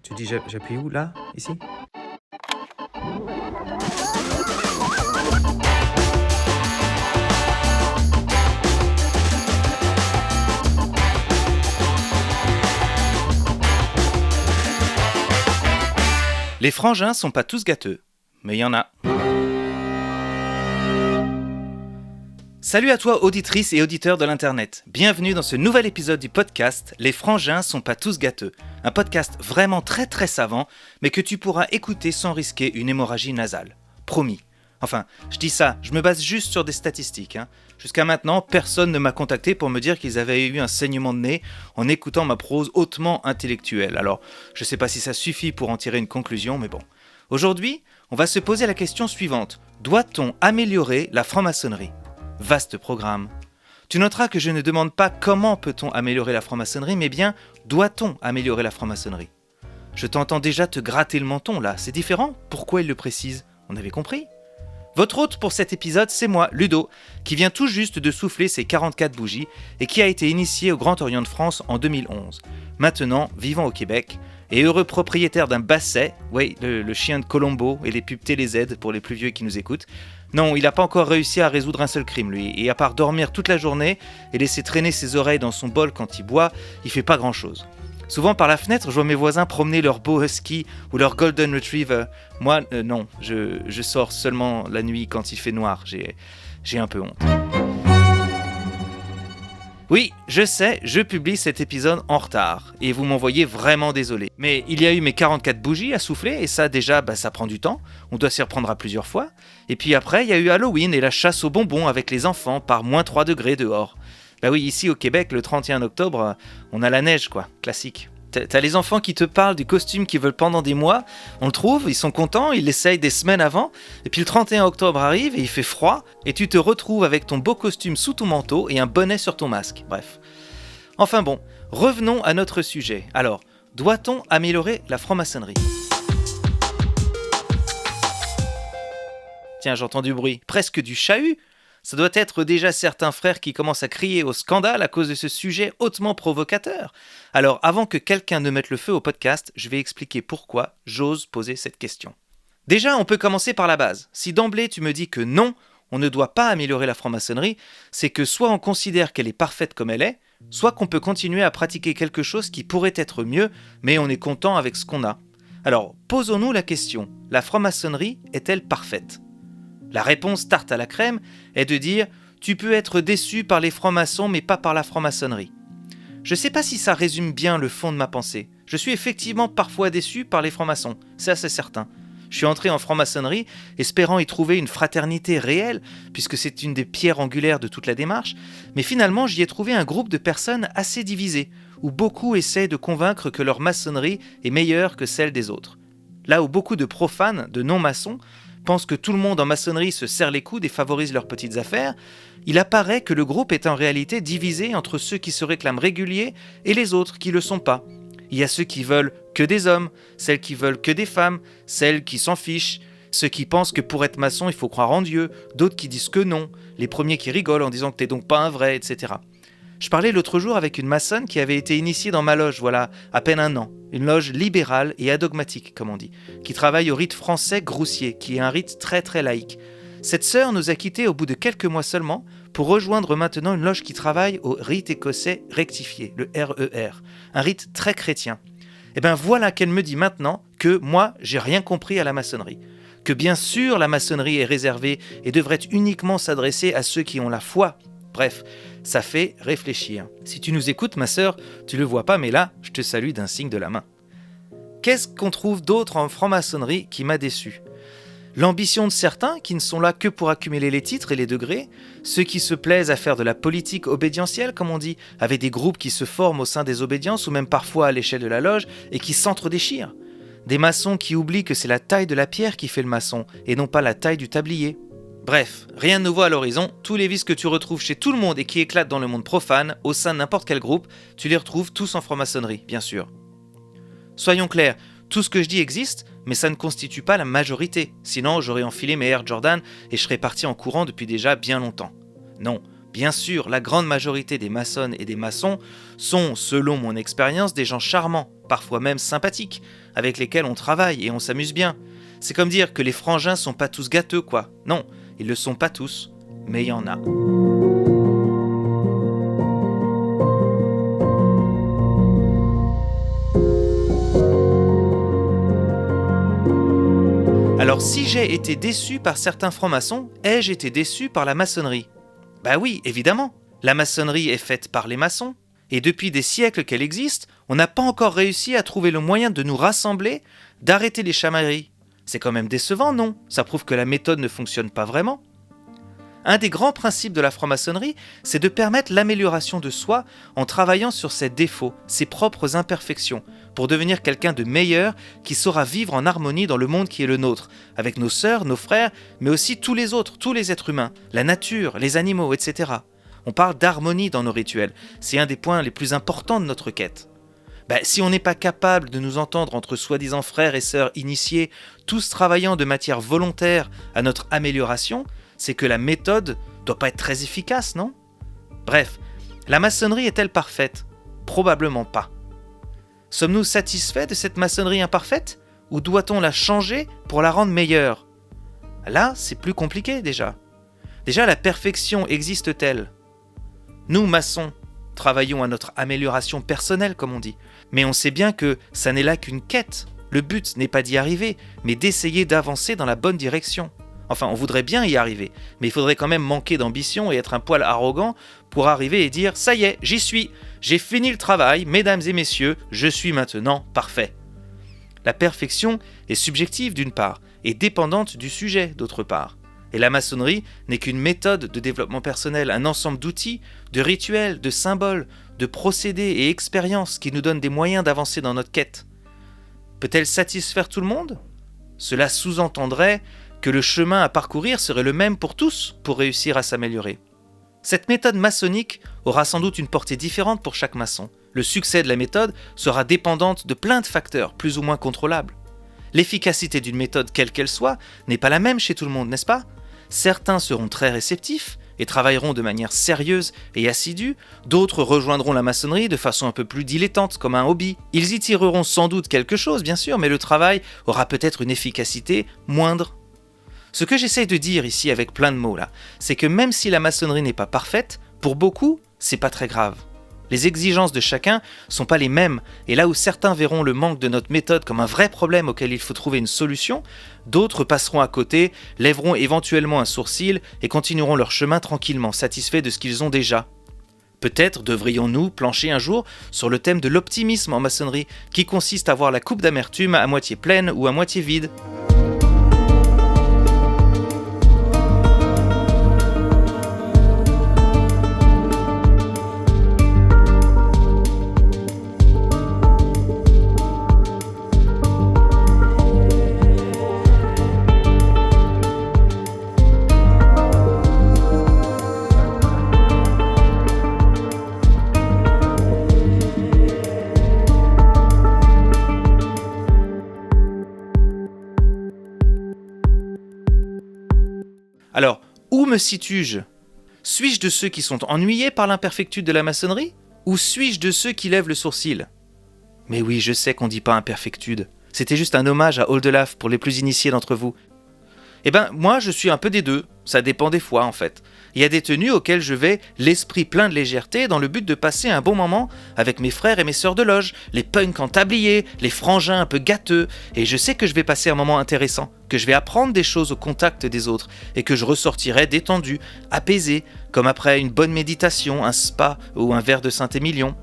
Tu dis j'appuie où là? Ici? Les frangins sont pas tous gâteux, mais il y en a. Salut à toi auditrice et auditeur de l'internet. Bienvenue dans ce nouvel épisode du podcast Les frangins sont pas tous gâteux. Un podcast vraiment très savant, mais que tu pourras écouter sans risquer une hémorragie nasale. Promis. Enfin, je dis ça, je me base juste sur des statistiques. Jusqu'à maintenant, personne ne m'a contacté pour me dire qu'ils avaient eu un saignement de nez en écoutant ma prose hautement intellectuelle. Alors, je sais pas si ça suffit pour en tirer une conclusion, mais bon. Aujourd'hui, on va se poser la question suivante. Doit-on améliorer la franc-maçonnerie ? Vaste programme. Tu noteras que je ne demande pas comment peut-on améliorer la franc-maçonnerie, mais bien doit-on améliorer la franc-maçonnerie ? Je t'entends déjà te gratter le menton là, c'est différent ? Pourquoi il le précise ? On avait compris ? Votre hôte pour cet épisode, c'est moi, Ludo, qui vient tout juste de souffler ses 44 bougies et qui a été initié au Grand Orient de France en 2011. Maintenant, vivant au Québec et heureux propriétaire d'un basset, oui, le chien de Colombo et les pubs TéléZ pour les plus vieux qui nous écoutent. Non, il n'a pas encore réussi à résoudre un seul crime, lui, et à part dormir toute la journée et laisser traîner ses oreilles dans son bol quand il boit, il fait pas grand-chose. Souvent par la fenêtre, je vois mes voisins promener leur beau husky ou leur golden retriever. Moi, non, je sors seulement la nuit quand il fait noir, j'ai un peu honte. Oui, je sais, je publie cet épisode en retard, et vous m'en voyez vraiment désolé. Mais il y a eu mes 44 bougies à souffler, et ça déjà, ça prend du temps, on doit s'y reprendre à plusieurs fois. Et puis après, il y a eu Halloween et la chasse aux bonbons avec les enfants par moins 3 degrés dehors. Bah oui, ici au Québec, le 31 octobre, on a la neige quoi, classique. T'as les enfants qui te parlent du costume qu'ils veulent pendant des mois, on le trouve, ils sont contents, ils l'essayent des semaines avant, et puis le 31 octobre arrive et il fait froid, et tu te retrouves avec ton beau costume sous ton manteau et un bonnet sur ton masque, bref. Enfin bon, revenons à notre sujet. Alors, doit-on améliorer la franc-maçonnerie ? Tiens, j'entends du bruit, presque du chahut. Ça doit être déjà certains frères qui commencent à crier au scandale à cause de ce sujet hautement provocateur. Alors, avant que quelqu'un ne mette le feu au podcast, je vais expliquer pourquoi j'ose poser cette question. Déjà, on peut commencer par la base. Si d'emblée tu me dis que non, on ne doit pas améliorer la franc-maçonnerie, c'est que soit on considère qu'elle est parfaite comme elle est, soit qu'on peut continuer à pratiquer quelque chose qui pourrait être mieux, mais on est content avec ce qu'on a. Alors, posons-nous la question, la franc-maçonnerie est-elle parfaite ? La réponse tarte à la crème est de dire « tu peux être déçu par les francs-maçons mais pas par la franc-maçonnerie ». Je sais pas si ça résume bien le fond de ma pensée. Je suis effectivement parfois déçu par les francs-maçons, c'est assez certain. Je suis entré en franc-maçonnerie espérant y trouver une fraternité réelle, puisque c'est une des pierres angulaires de toute la démarche, mais finalement j'y ai trouvé un groupe de personnes assez divisées, où beaucoup essaient de convaincre que leur maçonnerie est meilleure que celle des autres. Là où beaucoup de profanes, de non-maçons, pensent que tout le monde en maçonnerie se serre les coudes et favorise leurs petites affaires, il apparaît que le groupe est en réalité divisé entre ceux qui se réclament réguliers et les autres qui ne le sont pas. Il y a ceux qui veulent que des hommes, celles qui veulent que des femmes, celles qui s'en fichent, ceux qui pensent que pour être maçon il faut croire en Dieu, d'autres qui disent que non, les premiers qui rigolent en disant que t'es donc pas un vrai, etc. Je parlais l'autre jour avec une maçonne qui avait été initiée dans ma loge, voilà, à peine un an. Une loge libérale et adogmatique, comme on dit, qui travaille au rite français groussier, qui est un rite très laïque. Cette sœur nous a quittés au bout de quelques mois seulement pour rejoindre maintenant une loge qui travaille au rite écossais rectifié, le RER, un rite très chrétien. Et bien voilà qu'elle me dit maintenant que moi, j'ai rien compris à la maçonnerie. Que bien sûr la maçonnerie est réservée et devrait uniquement s'adresser à ceux qui ont la foi. Bref, ça fait réfléchir. Si tu nous écoutes, ma sœur, tu le vois pas, mais là, je te salue d'un signe de la main. Qu'est-ce qu'on trouve d'autre en franc-maçonnerie qui m'a déçu ? L'ambition de certains qui ne sont là que pour accumuler les titres et les degrés, ceux qui se plaisent à faire de la politique obédientielle, comme on dit, avec des groupes qui se forment au sein des obédiences ou même parfois à l'échelle de la loge et qui s'entre-déchirent. Des maçons qui oublient que c'est la taille de la pierre qui fait le maçon et non pas la taille du tablier. Bref, rien de nouveau à l'horizon, tous les vices que tu retrouves chez tout le monde et qui éclatent dans le monde profane, au sein de n'importe quel groupe, tu les retrouves tous en franc-maçonnerie, bien sûr. Soyons clairs, tout ce que je dis existe, mais ça ne constitue pas la majorité, sinon j'aurais enfilé mes Air Jordan et je serais parti en courant depuis déjà bien longtemps. Non, Bien sûr, la grande majorité des maçonnes et des maçons sont, selon mon expérience, des gens charmants, parfois même sympathiques, avec lesquels on travaille et on s'amuse bien. C'est comme dire que les frangins sont pas tous gâteux, quoi. Non, ils le sont pas tous, mais il y en a. Alors si j'ai été déçu par certains francs-maçons, ai-je été déçu par la maçonnerie ? Bah oui, évidemment. La maçonnerie est faite par les maçons, et depuis des siècles qu'elle existe, on n'a pas encore réussi à trouver le moyen de nous rassembler, d'arrêter les chamailleries. C'est quand même décevant, non ? Ça prouve que la méthode ne fonctionne pas vraiment. Un des grands principes de la franc-maçonnerie, c'est de permettre l'amélioration de soi en travaillant sur ses défauts, ses propres imperfections, pour devenir quelqu'un de meilleur qui saura vivre en harmonie dans le monde qui est le nôtre, avec nos sœurs, nos frères, mais aussi tous les autres, tous les êtres humains, la nature, les animaux, etc. On parle d'harmonie dans nos rituels, c'est un des points les plus importants de notre quête. Si on n'est pas capable de nous entendre entre soi-disant frères et sœurs initiés, tous travaillant de manière volontaire à notre amélioration, c'est que la méthode doit pas être très efficace, non ? Bref, la maçonnerie est-elle parfaite ? Probablement pas. Sommes-nous satisfaits de cette maçonnerie imparfaite ? Ou doit-on la changer pour la rendre meilleure ? Là, c'est plus compliqué déjà. Déjà, la perfection existe-t-elle ? Nous, maçons, travaillons à notre amélioration personnelle, comme on dit. Mais on sait bien que ça n'est là qu'une quête. Le but n'est pas d'y arriver, mais d'essayer d'avancer dans la bonne direction. Enfin, on voudrait bien y arriver, mais il faudrait quand même manquer d'ambition et être un poil arrogant pour arriver et dire « Ça y est, j'y suis, j'ai fini le travail, mesdames et messieurs, je suis maintenant parfait ». La perfection est subjective d'une part, et dépendante du sujet d'autre part. Et la maçonnerie n'est qu'une méthode de développement personnel, un ensemble d'outils, de rituels, de symboles, de procédés et expériences qui nous donnent des moyens d'avancer dans notre quête. Peut-elle satisfaire tout le monde ? Cela sous-entendrait que le chemin à parcourir serait le même pour tous pour réussir à s'améliorer. Cette méthode maçonnique aura sans doute une portée différente pour chaque maçon. Le succès de la méthode sera dépendante de plein de facteurs, plus ou moins contrôlables. L'efficacité d'une méthode, quelle qu'elle soit, n'est pas la même chez tout le monde, n'est-ce pas ? Certains seront très réceptifs et travailleront de manière sérieuse et assidue, d'autres rejoindront la maçonnerie de façon un peu plus dilettante, comme un hobby. Ils y tireront sans doute quelque chose, bien sûr, mais le travail aura peut-être une efficacité moindre. Ce que j'essaye de dire ici avec plein de mots là, c'est que même si la maçonnerie n'est pas parfaite, pour beaucoup, c'est pas très grave. Les exigences de chacun sont pas les mêmes, et là où certains verront le manque de notre méthode comme un vrai problème auquel il faut trouver une solution, d'autres passeront à côté, lèveront éventuellement un sourcil et continueront leur chemin tranquillement, satisfaits de ce qu'ils ont déjà. Peut-être devrions-nous plancher un jour sur le thème de l'optimisme en maçonnerie, qui consiste à voir la coupe d'amertume à moitié pleine ou à moitié vide. Alors, où me situe-je ? Suis-je de ceux qui sont ennuyés par l'imperfectude de la maçonnerie ? Ou suis-je de ceux qui lèvent le sourcil ? Mais oui, je sais qu'on dit pas imperfectude. C'était juste un hommage à Oldelaf pour les plus initiés d'entre vous. Moi, je suis un peu des deux. Ça dépend des fois, en fait. Il y a des tenues auxquelles je vais l'esprit plein de légèreté dans le but de passer un bon moment avec mes frères et mes sœurs de loge, les punks en tablier, les frangins un peu gâteux, et je sais que je vais passer un moment intéressant, que je vais apprendre des choses au contact des autres, et que je ressortirai détendu, apaisé, comme après une bonne méditation, un spa ou un verre de Saint-Émilion.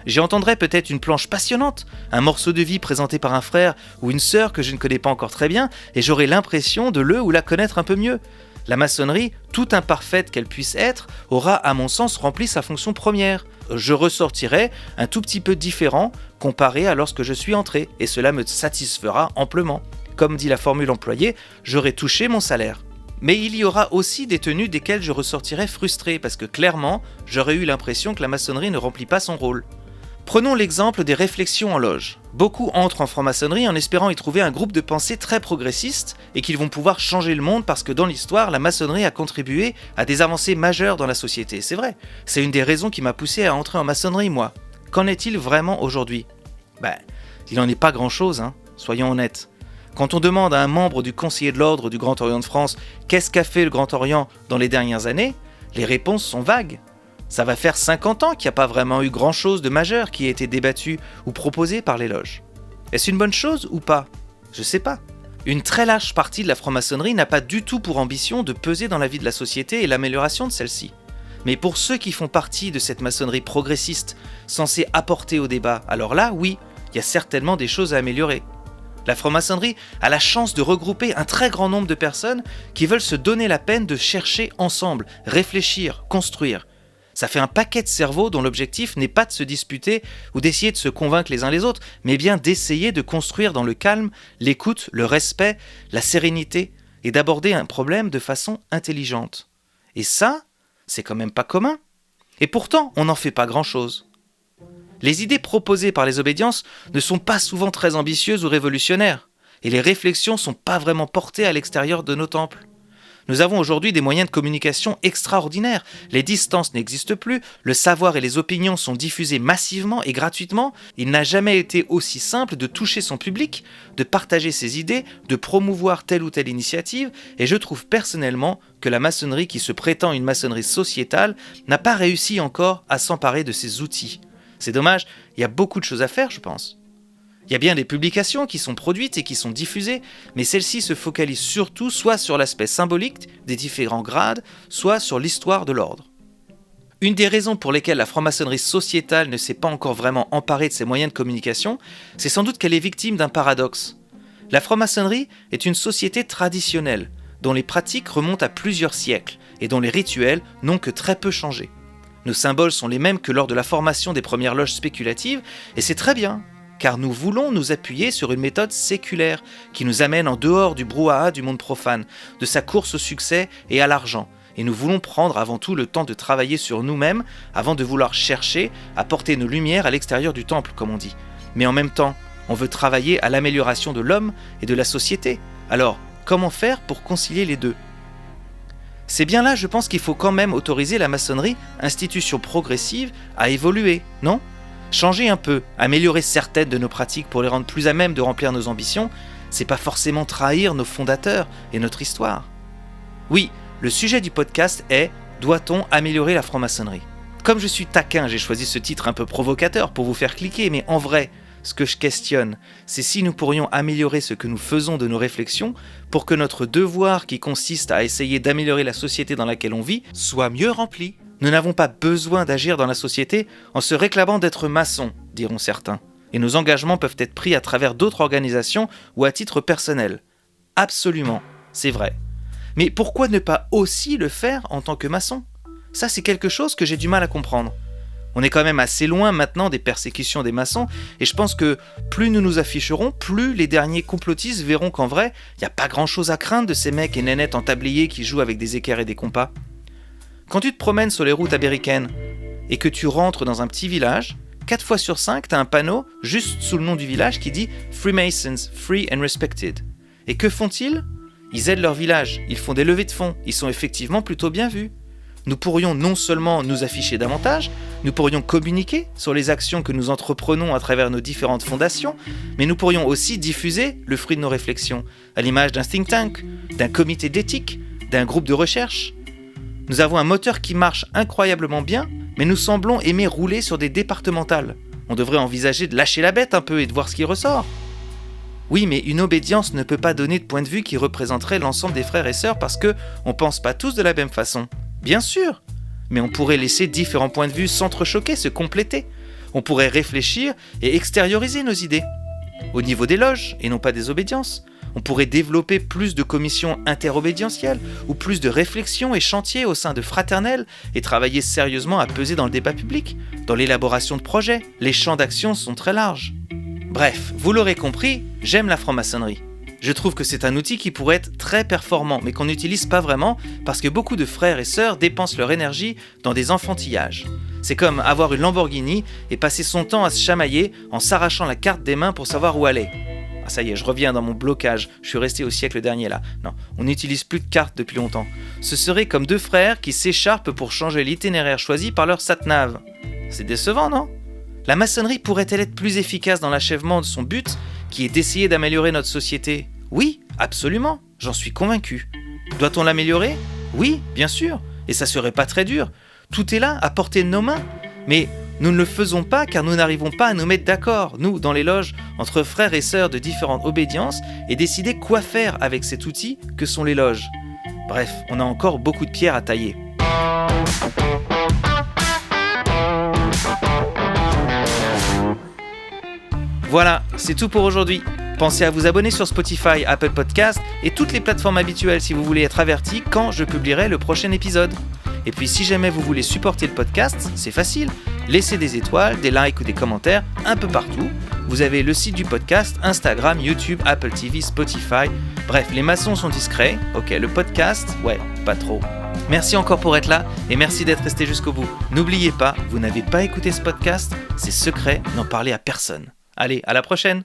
J'y entendrai peut-être une planche passionnante, un morceau de vie présenté par un frère ou une sœur que je ne connais pas encore très bien, et j'aurai l'impression de le ou la connaître un peu mieux. La maçonnerie, tout imparfaite qu'elle puisse être, aura à mon sens rempli sa fonction première. Je ressortirai un tout petit peu différent comparé à lorsque je suis entré, et cela me satisfera amplement. Comme dit la formule employée, j'aurai touché mon salaire. Mais il y aura aussi des tenues desquelles je ressortirai frustré, parce que clairement, j'aurais eu l'impression que la maçonnerie ne remplit pas son rôle. Prenons l'exemple des réflexions en loge. Beaucoup entrent en franc-maçonnerie en espérant y trouver un groupe de pensée très progressiste et qu'ils vont pouvoir changer le monde parce que dans l'histoire, la maçonnerie a contribué à des avancées majeures dans la société. C'est vrai, c'est une des raisons qui m'a poussé à entrer en maçonnerie, moi. Qu'en est-il vraiment aujourd'hui ? Il n'en est pas grand-chose, soyons honnêtes. Quand on demande à un membre du Conseiller de l'Ordre du Grand Orient de France qu'est-ce qu'a fait le Grand Orient dans les dernières années, les réponses sont vagues. Ça va faire 50 ans qu'il n'y a pas vraiment eu grand-chose de majeur qui a été débattu ou proposé par les loges. Est-ce une bonne chose ou pas ? Je sais pas. Une très large partie de la franc-maçonnerie n'a pas du tout pour ambition de peser dans la vie de la société et l'amélioration de celle-ci. Mais pour ceux qui font partie de cette maçonnerie progressiste censée apporter au débat, alors là, oui, il y a certainement des choses à améliorer. La franc-maçonnerie a la chance de regrouper un très grand nombre de personnes qui veulent se donner la peine de chercher ensemble, réfléchir, construire. Ça fait un paquet de cerveaux dont l'objectif n'est pas de se disputer ou d'essayer de se convaincre les uns les autres, mais bien d'essayer de construire dans le calme, l'écoute, le respect, la sérénité et d'aborder un problème de façon intelligente. Et ça, c'est quand même pas commun. Et pourtant, on n'en fait pas grand-chose. Les idées proposées par les obédiences ne sont pas souvent très ambitieuses ou révolutionnaires, et les réflexions sont pas vraiment portées à l'extérieur de nos temples. Nous avons aujourd'hui des moyens de communication extraordinaires. Les distances n'existent plus, le savoir et les opinions sont diffusés massivement et gratuitement. Il n'a jamais été aussi simple de toucher son public, de partager ses idées, de promouvoir telle ou telle initiative, et je trouve personnellement que la maçonnerie qui se prétend une maçonnerie sociétale n'a pas réussi encore à s'emparer de ces outils. C'est dommage, il y a beaucoup de choses à faire, je pense. Il y a bien des publications qui sont produites et qui sont diffusées, mais celles-ci se focalisent surtout soit sur l'aspect symbolique des différents grades, soit sur l'histoire de l'ordre. Une des raisons pour lesquelles la franc-maçonnerie sociétale ne s'est pas encore vraiment emparée de ses moyens de communication, c'est sans doute qu'elle est victime d'un paradoxe. La franc-maçonnerie est une société traditionnelle, dont les pratiques remontent à plusieurs siècles et dont les rituels n'ont que très peu changé. Nos symboles sont les mêmes que lors de la formation des premières loges spéculatives, et c'est très bien, car nous voulons nous appuyer sur une méthode séculaire qui nous amène en dehors du brouhaha du monde profane, de sa course au succès et à l'argent. Et nous voulons prendre avant tout le temps de travailler sur nous-mêmes avant de vouloir chercher à porter nos lumières à l'extérieur du temple, comme on dit. Mais en même temps, on veut travailler à l'amélioration de l'homme et de la société. Alors, comment faire pour concilier les deux ? C'est bien là, je pense qu'il faut quand même autoriser la maçonnerie, institution progressive, à évoluer, non ? Changer un peu, améliorer certaines de nos pratiques pour les rendre plus à même de remplir nos ambitions, c'est pas forcément trahir nos fondateurs et notre histoire. Oui, le sujet du podcast est « Doit-on améliorer la franc-maçonnerie ?» Comme je suis taquin, j'ai choisi ce titre un peu provocateur pour vous faire cliquer, mais en vrai, ce que je questionne, c'est si nous pourrions améliorer ce que nous faisons de nos réflexions pour que notre devoir qui consiste à essayer d'améliorer la société dans laquelle on vit soit mieux rempli. Nous n'avons pas besoin d'agir dans la société en se réclamant d'être maçons, diront certains. Et nos engagements peuvent être pris à travers d'autres organisations ou à titre personnel. Absolument, c'est vrai. Mais pourquoi ne pas aussi le faire en tant que maçon ? Ça, c'est quelque chose que j'ai du mal à comprendre. On est quand même assez loin maintenant des persécutions des maçons, et je pense que plus nous nous afficherons, plus les derniers complotistes verront qu'en vrai, il n'y a pas grand-chose à craindre de ces mecs et nénettes en tablier qui jouent avec des équerres et des compas. Quand tu te promènes sur les routes américaines et que tu rentres dans un petit village, 4 fois sur 5, tu as un panneau juste sous le nom du village qui dit « Freemasons, free and respected ». Et que font-ils ? Ils aident leur village, ils font des levées de fonds, ils sont effectivement plutôt bien vus. Nous pourrions non seulement nous afficher davantage, nous pourrions communiquer sur les actions que nous entreprenons à travers nos différentes fondations, mais nous pourrions aussi diffuser le fruit de nos réflexions, à l'image d'un think tank, d'un comité d'éthique, d'un groupe de recherche. Nous avons un moteur qui marche incroyablement bien, mais nous semblons aimer rouler sur des départementales. On devrait envisager de lâcher la bête un peu et de voir ce qui ressort. Oui, mais une obédience ne peut pas donner de point de vue qui représenterait l'ensemble des frères et sœurs parce que on pense pas tous de la même façon. Bien sûr, mais on pourrait laisser différents points de vue s'entrechoquer, se compléter. On pourrait réfléchir et extérioriser nos idées. Au niveau des loges, et non pas des obédiences. On pourrait développer plus de commissions interobédientielles ou plus de réflexions et chantiers au sein de fraternelles et travailler sérieusement à peser dans le débat public, dans l'élaboration de projets. Les champs d'action sont très larges. Bref, vous l'aurez compris, j'aime la franc-maçonnerie. Je trouve que c'est un outil qui pourrait être très performant, mais qu'on n'utilise pas vraiment parce que beaucoup de frères et sœurs dépensent leur énergie dans des enfantillages. C'est comme avoir une Lamborghini et passer son temps à se chamailler en s'arrachant la carte des mains pour savoir où aller. Ah ça y est, je reviens dans mon blocage, je suis resté au siècle dernier là. Non, on n'utilise plus de cartes depuis longtemps. Ce serait comme deux frères qui s'écharpent pour changer l'itinéraire choisi par leur sat-nav. C'est décevant, non ? La maçonnerie pourrait-elle être plus efficace dans l'achèvement de son but, qui est d'essayer d'améliorer notre société ? Oui, absolument, j'en suis convaincu. Doit-on l'améliorer ? Oui, bien sûr, et ça serait pas très dur. Tout est là, à portée de nos mains. Mais nous ne le faisons pas car nous n'arrivons pas à nous mettre d'accord, nous, dans les loges, entre frères et sœurs de différentes obédiences, et décider quoi faire avec cet outil que sont les loges. Bref, on a encore beaucoup de pierres à tailler. Voilà, c'est tout pour aujourd'hui. Pensez à vous abonner sur Spotify, Apple Podcasts et toutes les plateformes habituelles si vous voulez être averti quand je publierai le prochain épisode. Et puis si jamais vous voulez supporter le podcast, c'est facile. Laissez des étoiles, des likes ou des commentaires un peu partout. Vous avez le site du podcast, Instagram, YouTube, Apple TV, Spotify. Bref, les maçons sont discrets. Ok, le podcast, ouais, pas trop. Merci encore pour être là et merci d'être resté jusqu'au bout. N'oubliez pas, vous n'avez pas écouté ce podcast, c'est secret, n'en parlez à personne. Allez, à la prochaine!